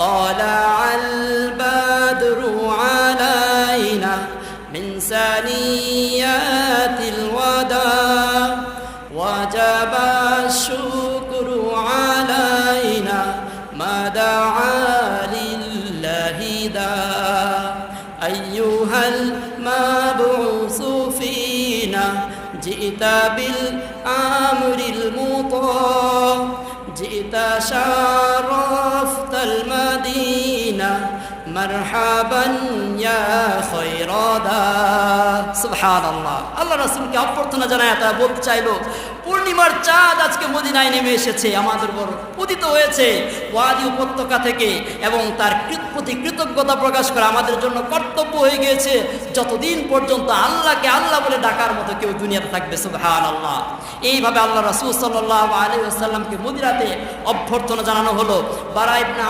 طلع البدر علينا من ثنيات الوداع وجب الشكر علينا ما دعا لله داع أيها المبعوث فينا جئت بالأمر المطاع جئت شرفت المدينة مرحبا يا خير داع سبحان الله আল্লাহ রাসূলকে অভ্যর্থনা জানায় তারা বলতে চাইলো পূর্ণিমার চাঁদ আজকে মদিনায় নেমে এসেছে আমাদের উপর উদিত হয়েছে ওয়াদি উপত্যকা থেকে এবং তার প্রতি কৃতজ্ঞতা প্রকাশ করা আমাদের জন্য কর্তব্য হয়ে গিয়েছে যতদিন পর্যন্ত আল্লাহকে আল্লাহ বলে ডাকার মতো কেউ দুনিয়াতে থাকবে সুবহানাল্লাহ। এইভাবে আল্লাহ রাসূল সাল্লাল্লাহু আলাইহি ওয়াসাল্লামকে মদিনাতে অভ্যর্থনা জানানো হলো। বারা ইবনে